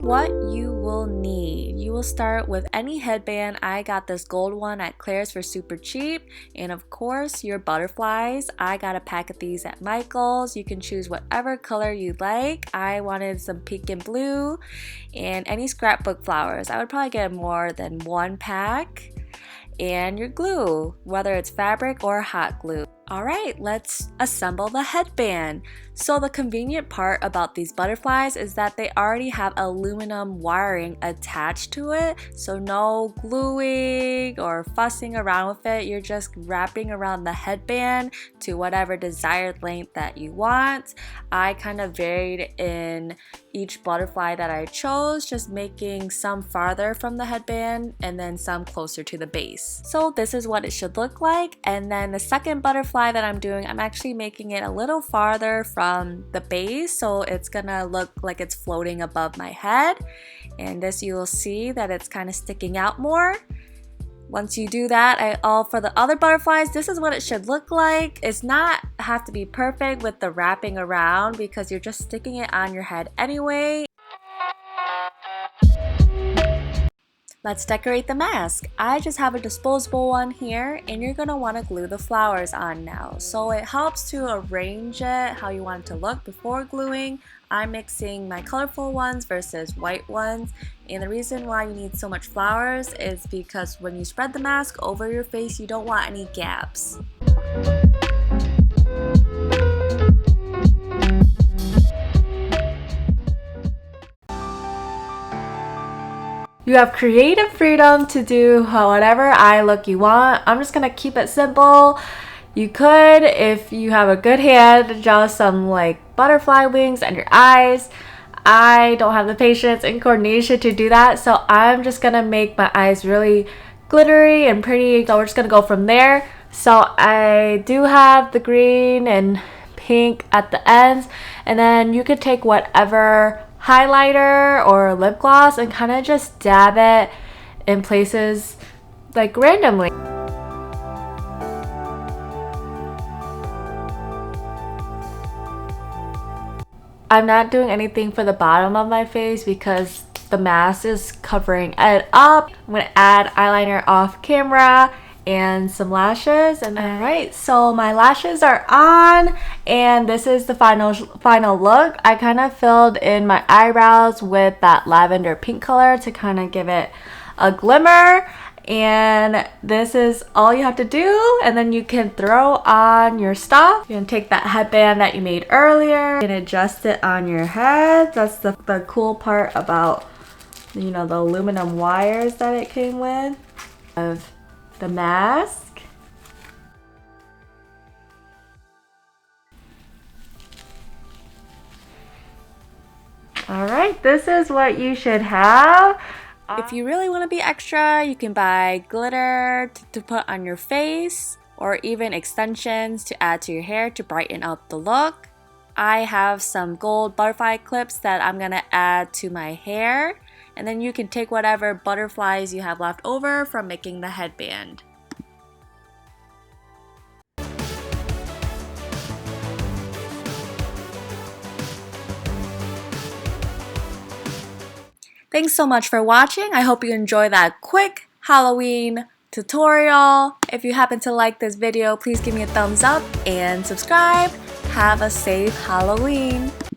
what you will need. You will start with any headband. I got this gold one at Claire's for super cheap, and of course your butterflies. I got a pack of these at Michael's. You can choose whatever color you like. I wanted some pink and blue, and any scrapbook flowers. I would probably get more than one pack. And your glue, whether it's fabric or hot glue. Alright, let's assemble the headband. So the convenient part about these butterflies is that they already have aluminum wiring attached to it, so no gluing or fussing around with it. You're just wrapping around the headband to whatever desired length that you want. I kind of varied in each butterfly that I chose, just making some farther from the headband and then some closer to the base. So this is what it should look like. And then the second butterfly that I'm doing, I'm actually making it a little farther from the base, so it's gonna look like it's floating above my head. And this, you will see that it's kind of sticking out more. Once you do that, for the other butterflies, this is what it should look like. It's not have to be perfect with the wrapping around because you're just sticking it on your head anyway. Let's decorate the mask. I just have a disposable one here, and you're gonna want to glue the flowers on now. So it helps to arrange it how you want it to look before gluing. I'm mixing my colorful ones versus white ones, and the reason why you need so much flowers is because when you spread the mask over your face, you don't want any gaps. You have creative freedom to do whatever eye look you want. I'm just gonna keep it simple. You could, if you have a good hand, draw some like butterfly wings on your eyes. I don't have the patience and coordination to do that, so I'm just gonna make my eyes really glittery and pretty. So we're just gonna go from there. So I do have the green and pink at the ends, and then you could take whatever highlighter or lip gloss and kind of just dab it in places like randomly. I'm not doing anything for the bottom of my face because the mask is covering it up. I'm gonna add eyeliner off camera and some lashes. And alright, so my lashes are on, and this is the final look. I kind of filled in my eyebrows with that lavender pink color to kind of give it a glimmer, and this is all you have to do. And then you can throw on your stuff. You can take that headband that you made earlier and adjust it on your head. That's the cool part about, you know, the aluminum wires that it came with. Of the mask. Alright, this is what you should have. If you really want to be extra, you can buy glitter to put on your face, or even extensions to add to your hair to brighten up the look. I have some gold butterfly clips that I'm gonna add to my hair. And then you can take whatever butterflies you have left over from making the headband. Thanks so much for watching. I hope you enjoyed that quick Halloween tutorial. If you happen to like this video, please give me a thumbs up and subscribe. Have a safe Halloween.